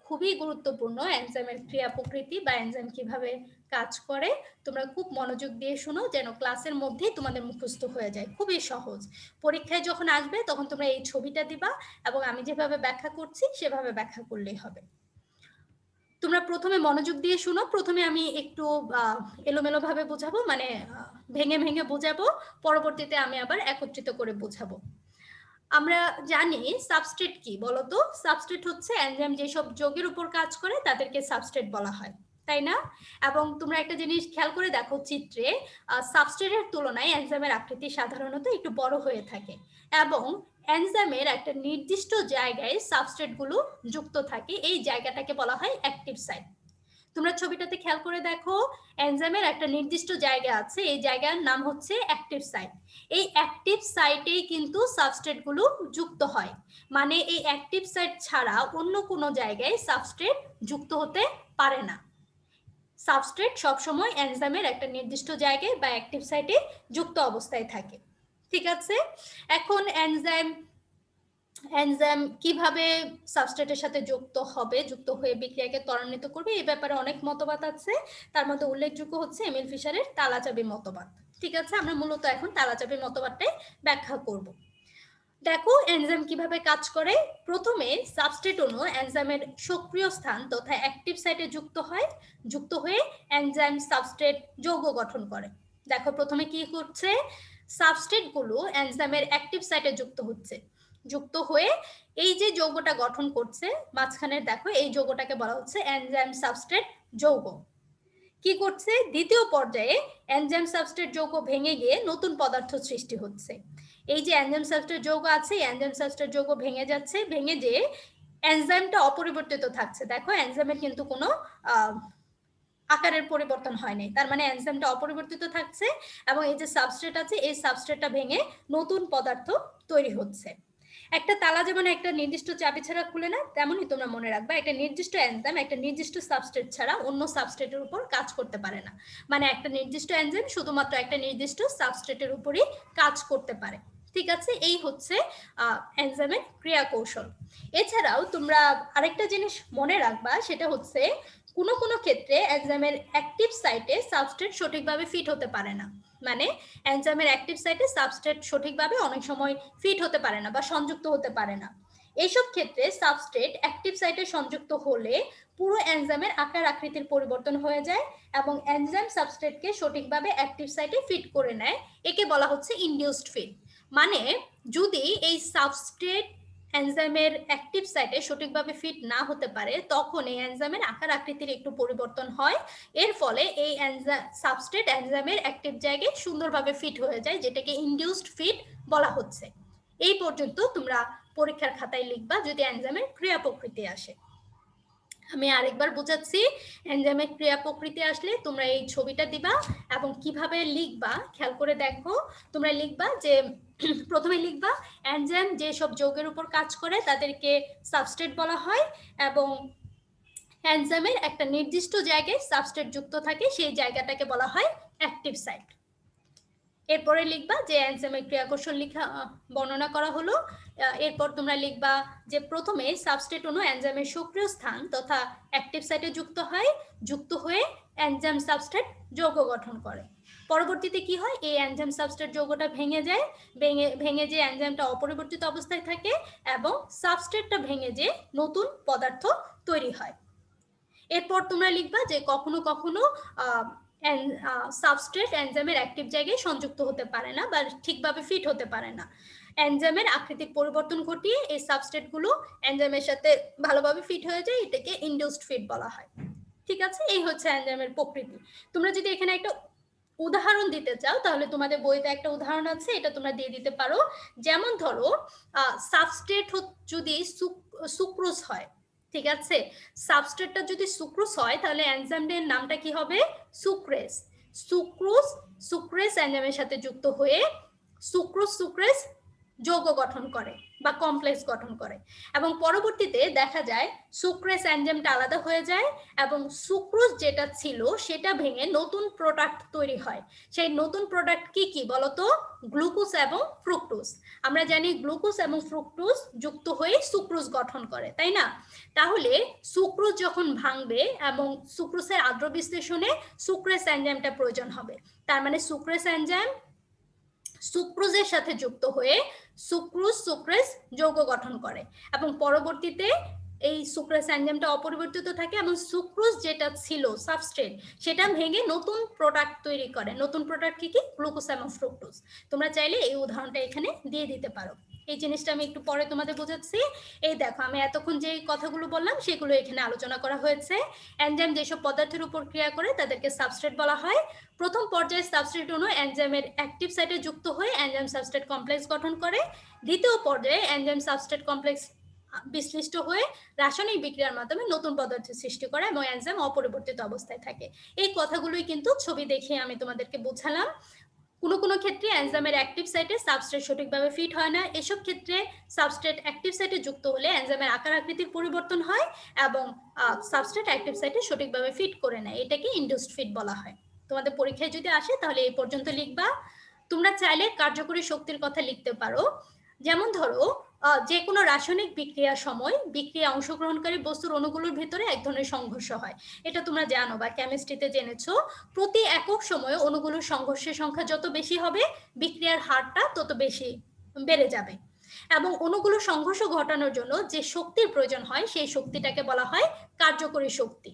খুবই গুরুত্বপূর্ণ এনজাইমের ক্রিয়া প্রকৃতি বা এনজাইম কিভাবে কাজ করে। তোমরা খুব মনোযোগ দিয়ে শোনো যেন ক্লাসের মধ্যেই তোমাদের মুখস্থ হয়ে যায়, খুবই সহজ। পরীক্ষায় যখন আসবে তখন তোমরা এই ছবিটা দিবা এবং আমি যেভাবে ব্যাখ্যা করছি সেভাবে ব্যাখ্যা করলেই হবে। তোমরা প্রথমে মনোযোগ দিয়ে শুনো। প্রথমে আমি একটু এলোমেলো ভাবে বোঝাবো, মানে ভেঙে ভেঙে বোঝাবো, পরবর্তীতে আমি আবার একত্রিত করে বোঝাবো। আমরা জানি সাবস্ট্রেট কি বলতো? সাবস্ট্রেট হচ্ছে এনজাইম যেসব যৌগের উপর কাজ করে তাদেরকে সাবস্ট্রেট বলা হয়, তাই না? এবং তোমরা একটা জিনিস খেয়াল করে দেখো চিত্রে, সাবস্ট্রেটের তুলনায় এনজাইমের আকৃতি সাধারণত একটু বড় হয়ে থাকে এবং এনজাইমের একটা নির্দিষ্ট জায়গায় সাবস্ট্রেটগুলো যুক্ত থাকে, এই জায়গাটাকে বলা হয় অ্যাক্টিভ সাইট। তোমরা ছবিটাতে খেয়াল করে দেখো, এনজাইমের একটা নির্দিষ্ট জায়গা আছে, এই জায়গার নাম হচ্ছে অ্যাক্টিভ সাইট। এই অ্যাক্টিভ সাইটেই কিন্তু সাবস্ট্রেটগুলো যুক্ত হয়, মানে এই অ্যাক্টিভ সাইট ছাড়া অন্য কোনো জায়গায় সাবস্ট্রেট যুক্ত হতে পারে না। সাবস্ট্রেট সবসময় এনজাইমের একটা নির্দিষ্ট জায়গায় বা অ্যাক্টিভ সাইটে যুক্ত অবস্থায় থাকে। ঠিক আছে, এখন এনজাইম কিভাবে সাবস্ট্রেটের সাথে যুক্ত হবে, যুক্ত হয়ে বিক্রিয়াকে ত্বরান্বিত করবে, এই ব্যাপারে অনেক মতবাদ আছে। তার মধ্যে উল্লেখযোগ্য হচ্ছে এমিল ফিশারের তালাচাবি মতবাদ। ঠিক আছে, আমরা মূলত এখন তালাচাবি মতবাদটাই ব্যাখ্যা করব। দেখো এনজাইম কিভাবে কাজ করে। প্রথমে সাবস্ট্রেট অণু এনজাইমের সক্রিয় স্থান তথা অ্যাক্টিভ সাইটে যুক্ত হয়ে এনজাইম সাবস্ট্রেট যৌগ গঠন করে। দেখো প্রথমে কি করছে, সাবস্ট্রেটগুলো এনজাইমের অ্যাক্টিভ সাইটে যুক্ত হয়ে এই যে যৌগটা গঠন করছে মাঝখানে, দেখো এই যৌগটাকে বলা হচ্ছে এনজাইম সাবস্ট্রেট যৌগ। কি করছে, দ্বিতীয় পর্যায়ে এনজাইম সাবস্ট্রেট যৌগ ভেঙে গিয়ে নতুন পদার্থ সৃষ্টি হচ্ছে। এই যে এনজাইম সাবস্ট্রেট যৌগ আছে, এনজাইম সাবস্ট্রেট যৌগ ভেঙে যাচ্ছে, ভেঙে যেয়ে এনজাইমটা অপরিবর্তিত থাকছে। দেখো এনজাইমের কিন্তু কোনো আকারের পরিবর্তন হয়নি, তার মানে এনজাইমটা অপরিবর্তিত থাকছে এবং এই যে সাবস্ট্রেট আছে এই সাবস্ট্রেটটা ভেঙে নতুন পদার্থ তৈরি হচ্ছে। একটা তালা যেমন একটা নির্দিষ্ট চাবি ছাড়া খুলে না, তেমনই তোমরা মনে রাখবা একটা নির্দিষ্ট এনজাইম একটা নির্দিষ্ট সাবস্ট্রেট ছাড়া অন্য সাবস্ট্রেটের উপর কাজ করতে পারে না। মানে একটা নির্দিষ্ট এনজাইম শুধুমাত্র একটা নির্দিষ্ট সাবস্ট্রেটের উপরই কাজ করতে পারে। ঠিক আছে, এই হচ্ছে এনজাইমের ক্রিয়া কৌশল। এছাড়াও তোমরা আরেকটা জিনিস মনে রাখবা, সেটা হচ্ছে কোনো কোনো ক্ষেত্রে এনজাইমের অ্যাক্টিভ সাইটে সাবস্ট্রেট সঠিকভাবে ফিট হতে পারে না। মানে এনজাইমের অ্যাক্টিভ সাইটে সাবস্ট্রেট সঠিকভাবে অনেক সময় ফিট হতে পারে না বা সংযুক্ত হতে পারে না। এইসব ক্ষেত্রে সাবস্ট্রেট অ্যাক্টিভ সাইটে সংযুক্ত হলে পুরো এনজাইমের আকার আকৃতির পরিবর্তন হয়ে যায় এবং এনজাইম সাবস্ট্রেটকে সঠিকভাবে অ্যাক্টিভ সাইটে ফিট করে নেয়। একে বলা হচ্ছে ইনডিউসড ফিট। মানে যদি এই সাবস্ট্রেট এনজাইমের অ্যাক্টিভ সাইটে সঠিকভাবে ফিট না হতে পারে, তখন এই এনজাইমের আকার আকৃতির একটু পরিবর্তন হয়। এর ফলে এই সাবস্ট্রেট এনজাইমের অ্যাক্টিভ জায়গায় সুন্দরভাবে ফিট হয়ে যায়, যেটাকে ইনডিউসড ফিট বলা হচ্ছে। এই পর্যন্ত তোমরা পরীক্ষার খাতায় লিখবা যদি এনজাইমের ক্রিয়া প্রকৃতি আসে। আমি আরেকবার বোঝাচ্ছি, এনজাইমের ক্রিয়া প্রকৃতি আসলে তোমরা এই ছবিটা দিবা এবং কিভাবে লিখবা খেয়াল করে দেখো। তোমরা লিখবা যে প্রথমে লিখবা এনজাইম যেসব যৌগের উপর কাজ করে তাদেরকে সাবস্ট্রেট বলা হয় এবং এনজাইমের একটা নির্দিষ্ট জায়গায় সাবস্ট্রেট যুক্ত থাকে, সেই জায়গাটাকে বলা হয় অ্যাক্টিভ সাইট। এরপরে লিখবা যে এনজাইমের ক্রিয়াকৌশল বর্ণনা করা হলো। এরপর তোমরা লিখবা যে প্রথমে সাবস্ট্রেট অণু এনজাইমের সক্রিয় স্থান তথা অ্যাক্টিভ সাইটে যুক্ত হয়ে এনজাইম সাবস্ট্রেট যৌগ গঠন করে। পরবর্তীতে কি হয়, এই এনজাইম সাবস্ট্রেট যৌগটা ভেঙে যায়, ভেঙে যে এনজাইমটা অপরিবর্তিত অবস্থায় থাকে এবং সাবস্ট্রেটটা ভেঙে যে নতুন পদার্থ তৈরি হয়। এরপর তোমরা লিখবা যে কখনো কখনো সাবস্ট্রেট এনজাইমের অ্যাক্টিভ জায়গায় সংযুক্ত হতে পারে না বা ঠিকভাবে ফিট হতে পারে না। এনজাইমের আকৃতিক পরিবর্তন ঘটিয়ে এই সাবস্ট্রেটগুলো এনজাইমের সাথে ভালোভাবে ফিট হয়ে যায়, এটাকে ইনডিউসড ফিট বলা হয়। ঠিক আছে, এই হচ্ছে এনজাইমের প্রকৃতি। তোমরা যদি এখানে একটা উদাহরণ দিতে চাও তাহলে তোমাদের বইতে একটা উদাহরণ আছে, এটা তোমরা দিয়ে দিতে পারো। যেমন ধরো সাবস্ট্রেট যদি সুক্রোজ হয়, ঠিক আছে, সাবস্ট্রেটটা যদি সুক্রোজ হয় তাহলে এনজাইমের নামটা কি হবে, সুক্রেজ। সুক্রেজ এনজাইমের সাথে যুক্ত হয়ে সুক্রেজ যৌগ গঠন করে বা কমপ্লেক্স গঠন করে এবং পরবর্তীতে দেখা যায় সুক্রেজ এনজাইমটা আলাদা হয়ে যায় এবং সুক্রোজ যেটা ছিল সেটা ভেঙে নতুন প্রোডাক্ট তৈরি হয়। সেই নতুন প্রোডাক্ট কি কি বলতো, গ্লুকোজ এবং ফ্রুক্টোজ। আমরা জানি গ্লুকোজ এবং ফ্রুক্টোজ যুক্ত হয়ে সুক্রোজ গঠন করে, তাই না? তাহলে সুক্রোজ যখন ভাঙবে এবং সুক্রোজের আদ্র বিশ্লেষণে সুক্রেজ এনজাইমটা প্রয়োজন হবে। তার মানে সুক্রেজ এনজাইম সুক্রোজের সাথে যুক্ত হয়ে সুক্রেজ যৌগ গঠন করে এবং পরবর্তীতে এই সুক্রেজ এনজাইমটা অপরিবর্তিত থাকে এবং সুক্রোজ যেটা ছিল সাবস্ট্রেট সেটা ভেঙে নতুন প্রোডাক্ট তৈরি করে। নতুন প্রোডাক্ট কি কি, গ্লুকোজ এবং ফ্রুক্টোজ। তোমরা চাইলে এই উদাহরণটা এখানে দিয়ে দিতে পারো। এই জিনিসটা আমি একটু পরে তোমাদের বোঝাচ্ছি। এই দেখো আমি এতক্ষণ যে কথাগুলো বললাম সেগুলো এখানে আলোচনা করা হয়েছে। এনজাইম যেসব পদার্থের উপর ক্রিয়া করে তাদেরকে সাবস্ট্রেট বলা হয়। প্রথম পর্যায়ে সাবস্ট্রেট অণু এনজাইমের অ্যাক্টিভ সাইটে যুক্ত হয়ে এনজাইম সাবস্ট্রেট কমপ্লেক্স গঠন করে। দ্বিতীয় পর্যায়ে এনজাইম সাবস্ট্রেট কমপ্লেক্স বিশ্লিষ্ট হয়ে রাসায়নিক বিক্রিয়ার মাধ্যমে নতুন পদার্থের সৃষ্টি করে এবং এনজাইম অপরিবর্তিত অবস্থায় থাকে। এই কথাগুলোই কিন্তু ছবি দেখিয়ে আমি তোমাদেরকে বোঝালাম। কোনো কোনো ক্ষেত্রে এনজাইমের অ্যাক্টিভ সাইটে সাবস্ট্রেট সঠিকভাবে ফিট হয় না। এসব ক্ষেত্রে সাবস্ট্রেট অ্যাক্টিভ সাইটে যুক্ত হলে এনজাইমের আকার আকৃতির পরিবর্তন হয় এবং সাবস্ট্রেট অ্যাক্টিভ সাইটে সঠিকভাবে ফিট করে নেয়, এটাকে ইনডিউসড ফিট বলা হয়। তোমাদের পরীক্ষায় যদি আসে তাহলে এই পর্যন্ত লিখবা। তোমরা চাইলে কার্যকরী শক্তির কথা লিখতে পারো। যেমন ধরো যে কোনো রাসায়নিক বিক্রিয়ার সময় বিক্রিয়া অংশগ্রহণকারী বস্তুর অণুগুলোর ভিতরে এক ধরনের সংঘর্ষ হয়। এটা তোমরা জানো বা কেমিস্ট্রিতে জেনেছো। প্রতি একক সময়ে অণুগুলোর সংঘর্ষের সংখ্যা যত বেশি হবে বিক্রিয়ার হারটা তত বেশি বেড়ে যাবে এবং অণুগুলোর সংঘর্ষ ঘটানোর জন্য যে শক্তির প্রয়োজন হয় সেই শক্তিটাকে বলা হয় কার্যকরী শক্তি।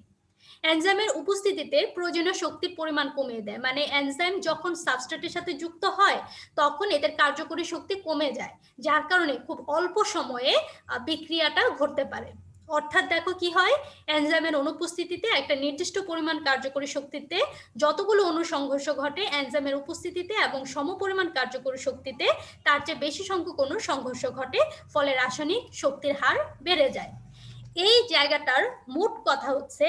এনজাইমের উপস্থিতিতে প্রয়োজনীয় শক্তির পরিমাণ কমিয়ে দেয়। মানে এনজাইম যখন সাবস্ট্রেটের সাথে যুক্ত হয় তখন এদের কার্যকরী শক্তি কমে যায়, যার কারণে খুব অল্প সময়ে বিক্রিয়াটা ঘটতে পারে। অর্থাৎ দেখো কি হয়, এনজাইমের অনুপস্থিতিতে একটা নির্দিষ্ট পরিমাণ কার্যকরী শক্তিতে যতগুলো অণু সংঘর্ষ ঘটে এনজাইমের উপস্থিতিতে এবং সমপরিমাণ কার্যকরী শক্তিতে তার চেয়ে বেশি সংখ্যক অণু সংঘর্ষ ঘটে, ফলে রাসায়নিক শক্তির হার বেড়ে যায়। এই জায়গাটার মোট কথা হচ্ছে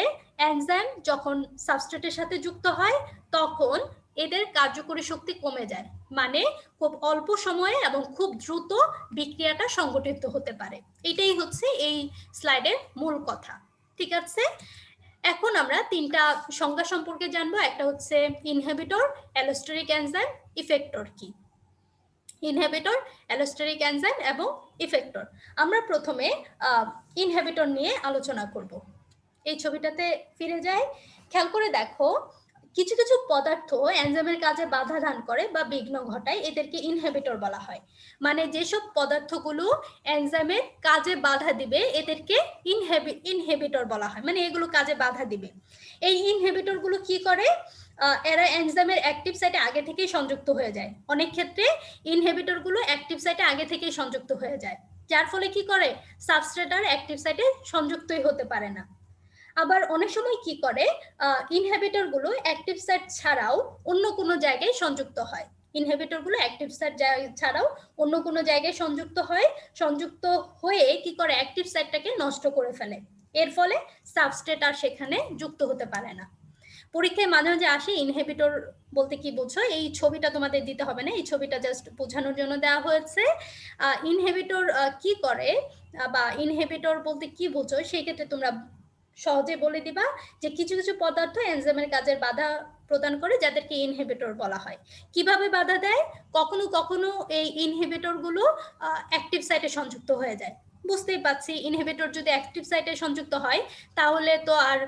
এনজাইম যখন সাবস্ট্রেটের সাথে যুক্ত হয় তখন এদের কার্যকরী শক্তি কমে যায়, মানে খুব অল্প সময়ে এবং খুব দ্রুত বিক্রিয়াটা সংগঠিত হতে পারে। এটাই হচ্ছে এই স্লাইডের মূল কথা। ঠিক আছে, এখন আমরা তিনটা সংজ্ঞা সম্পর্কে জানবো। একটা হচ্ছে ইনহিবিটর, অ্যালোস্টেরিক এনজাইম, ইফেক্টর কি। ইনহিবিটর, অ্যালোস্টেরিক এনজাইম এবং ইফেক্টর। আমরা প্রথমে ইনহিবিটর নিয়ে আলোচনা করব। এই ছবিটাতে ফিরে যাই, খেয়াল করে দেখো কিছু কিছু পদার্থ এনজাইমের কাজে বাধা দান করে বা বিঘ্ন ঘটায়, এদেরকে ইনহিবিটর বলা হয়। মানে যেসব পদার্থগুলো এনজাইমের কাজে বাধা দিবে এদেরকে ইনহিবিটর বলা হয়, মানে এগুলো কাজে বাধা দিবে। এই ইনহিবিটরগুলো কি করে, এরা এনজাইমের অ্যাক্টিভ সাইটে আগে থেকেই সংযুক্ত হয়ে যায়। অনেক ক্ষেত্রে ইনহিবিটরগুলো অ্যাক্টিভ সাইটে আগে থেকেই সংযুক্ত হয়ে যায়, যার ফলে কি করে সাবস্ট্রেট আর অ্যাক্টিভ সাইটে সংযুক্তই হতে পারে না। আবার অনেক সময় কি করে, ইনহিবিটর গুলো অ্যাক্টিভ সাইট ছাড়াও অন্য কোনো জায়গায় সংযুক্ত হয়। ইনহিবিটর গুলো অ্যাক্টিভ সাইট ছাড়াও অন্য কোনো জায়গায় সংযুক্ত হয়, সংযুক্ত হয়ে কি করে অ্যাক্টিভ সাইটটাকে নষ্ট করে ফেলে। এর ফলে সাবস্ট্রেট আর সেখানে যুক্ত হতে পারে না। পরীক্ষায় মাঝে মাঝে আসে ইনহিবিটর বলতে কি বুঝো, এই ছবিটা তোমাদের দিতে হবে না, এই ছবিটা জাস্ট বোঝানোর জন্য দেওয়া হয়েছে। ইনহিবিটর কি করে বা ইনহিবিটর বলতে কি বুঝো সেই ক্ষেত্রে তোমরা সহজে বলে দিবা যে কিছু কিছু পদার্থ এনজাইমের কাজের বাধা প্রদান করে, যাদেরকে ইনহিবিটর বলা হয়। কিভাবে বাধা দেয়, কখনো কখনো এই ইনহিবিটর গুলো অ্যাক্টিভ সাইটে সংযুক্ত হয়ে যায়। বুঝতেই পাচ্ছি ইনহিবিটর যদি অ্যাক্টিভ সাইটে সংযুক্ত হয় তাহলে তো আর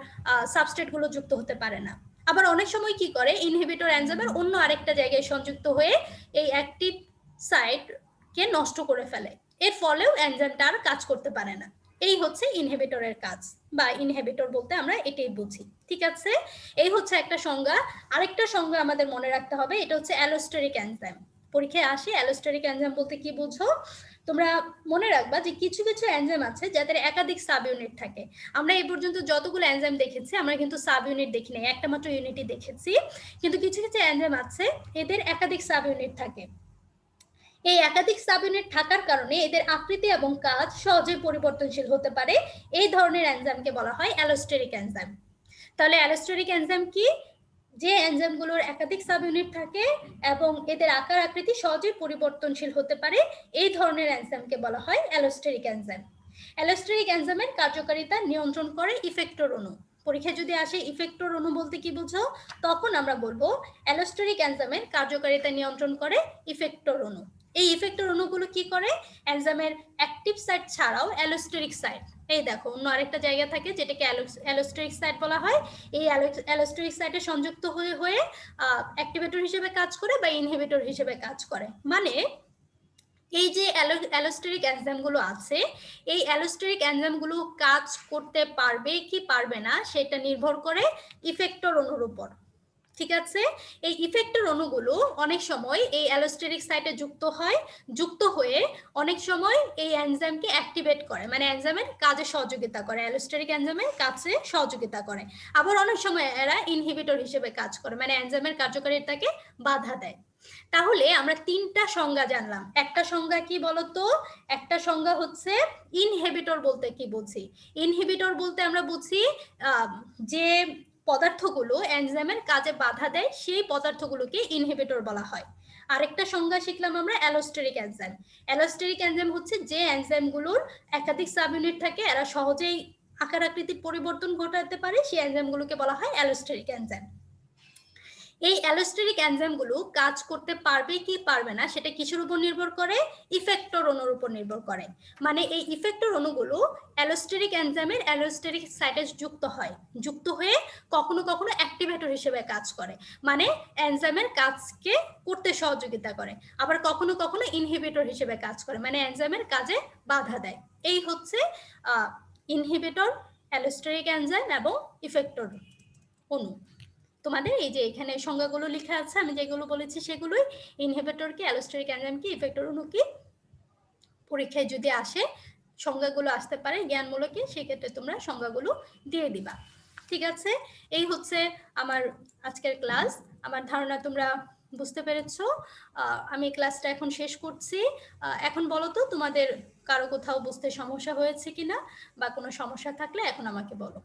সাবস্ট্রেট গুলো যুক্ত হতে পারে না। আবার অনেক সময় কি করে ইনহিবিটর এনজাইমের অন্য আরেকটা জায়গায় সংযুক্ত হয়ে এই অ্যাক্টিভ সাইটকে নষ্ট করে ফেলে, এর ফলেও এনজাইমটা আর কাজ করতে পারে না। এই হচ্ছে ইনহিবিটরের কাজ, বা ইনহিবিটর বলতে আমরা এটাই বুঝি। ঠিক আছে, এই হচ্ছে একটা সংজ্ঞা। আরেকটা সংজ্ঞা আমাদের মনে রাখতে হবে, এটা হচ্ছে অ্যালোস্টেরিক এনজাইম। পরীক্ষায় আসে অ্যালোস্টেরিক এনজাইম বলতে কি বুঝো, তোমরা মনে রাখবা যে কিছু কিছু এনজাইম আছে যাদের একাধিক সাব ইউনিট থাকে। আমরা এই পর্যন্ত যতগুলো এনজাইম দেখেছি আমরা কিন্তু সাব ইউনিট দেখি নাই, একটা মাত্র ইউনিটই দেখেছি। কিন্তু কিছু কিছু এনজাইম আছে এদের একাধিক সাব ইউনিট থাকে। এই একাধিক সাব ইউনিট থাকার কারণে এদের আকৃতি এবং কাজ সহজেই পরিবর্তনশীল হতে পারে। এই ধরনের এনজাইমকে বলা হয় অ্যালোস্টেরিক এনজাইম। তাহলে অ্যালোস্টেরিক এনজাইম কি, যে এনজাইমগুলোর একাধিক সাব ইউনিট থাকে এবং এদের আকার আকৃতি সহজেই পরিবর্তনশীল হতে পারে, এই ধরনের এনজাইমকে বলা হয় অ্যালোস্টেরিক এনজাইম। অ্যালোস্টেরিক এনজাইমের কার্যকারিতা নিয়ন্ত্রণ করে ইফেক্টর অণু। পরীক্ষায় যদি আসে ইফেক্টর অণু বলতে কি বুঝো, তখন আমরা বলবো অ্যালোস্টেরিক এনজাইমের কার্যকারিতা নিয়ন্ত্রণ করে ইফেক্টর অণু। এই ইফেক্টর অণুগুলো কি করে, এনজাইমের অ্যাক্টিভ সাইট ছাড়াও অ্যালোস্টেরিক সাইট, এই দেখো অন্য আরেকটা জায়গা থাকে যেটাকে অ্যালোস্টেরিক সাইট বলা হয়, এই অ্যালোস্টেরিক সাইটে সংযুক্ত হয়ে হয়ে অ্যাক্টিভেটর হিসেবে কাজ করে বা ইনহিবিটর হিসেবে কাজ করে। মানে এই যে অ্যালোস্টেরিক এনজাইমগুলো আছে, এই অ্যালোস্টেরিক এনজাইমগুলো কাজ করতে পারবে কি পারবে না সেটা নির্ভর করে ইফেক্টর অণুর উপর। ঠিক আছে, এই ইফেক্টর অণুগুলো অনেক সময় এই অ্যালোস্টেরিক সাইটে যুক্ত হয়ে অনেক সময় এই এনজাইমকে অ্যাক্টিভেট করে, মানে এনজাইমের কাজে সহযোগিতা করে, অ্যালোস্টেরিক এনজাইমের কাজে সহযোগিতা করে। আবার অনেক সময় এরা ইনহিবিটর হিসেবে কাজ করে, মানে এনজাইমের কার্যকারিতাকে বাধা দেয়। তাহলে আমরা তিনটা সংজ্ঞা জানলাম। একটা সংজ্ঞা কি বলতো, একটা সংজ্ঞা হচ্ছে ইনহিবিটর বলতে কি বুঝি। ইনহিবিটর বলতে আমরা বুঝি যে পদার্থগুলো এনজাইমের কাজে বাধা দেয় সেই পদার্থগুলোকে ইনহিবিটর বলা হয়। আরেকটা সংজ্ঞা শিখলাম আমরা অ্যালোস্টেরিক এনজাইম। অ্যালোস্টেরিক এনজাইম হচ্ছে যে এনজাইমগুলোর একাধিক সাব ইউনিট থাকে, এরা সহজেই আকার আকৃতির পরিবর্তন ঘটাতে পারে, সেই এনজাইমগুলোকে বলা হয় অ্যালোস্টেরিক এনজাইম। এই অ্যালোস্টেরিক এনজাইমগুলো কাজ করতে পারবে কি পারবে না সেটা কিসের উপর নির্ভর করে, ইফেক্টর অণুর উপর নির্ভর করে। মানে এই ইফেক্টর অণুগুলো অ্যালোস্টেরিক এনজাইমের অ্যালোস্টেরিক সাইটে যুক্ত হয়ে কখনো কখনো অ্যাক্টিভেটর হিসেবে কাজ করে, মানে এনজাইমের কাজকে করতে সহযোগিতা করে। আবার কখনো কখনো ইনহিবিটর হিসেবে কাজ করে, মানে এনজাইমের কাজে বাধা দেয়। এই হচ্ছে ইনহিবিটর, অ্যালোস্টেরিক এনজাইম এবং ইফেক্টর অণু। তোমাদের এই যে এখানে সংজ্ঞাগুলো লেখা আছে, আমি যেগুলো বলেছি সেগুলোই, ইনহিবিটর কি, অ্যালোস্টেরিক এনজাইম কি, ইফেক্টর অণু কি। পরীক্ষায় যদি আসে সংজ্ঞাগুলো আসতে পারে জ্ঞানমূলকে, সেক্ষেত্রে তোমরা সংজ্ঞাগুলো দিয়ে দিবা। ঠিক আছে, এই হচ্ছে আমার আজকের ক্লাস। আমার ধারণা তোমরা বুঝতে পেরেছো? আমি ক্লাসটা এখন শেষ করছি। এখন বলো তো তোমাদের কারো কোথাও বুঝতে সমস্যা হয়েছে কিনা, বা কোনো সমস্যা থাকলে এখন আমাকে বলো।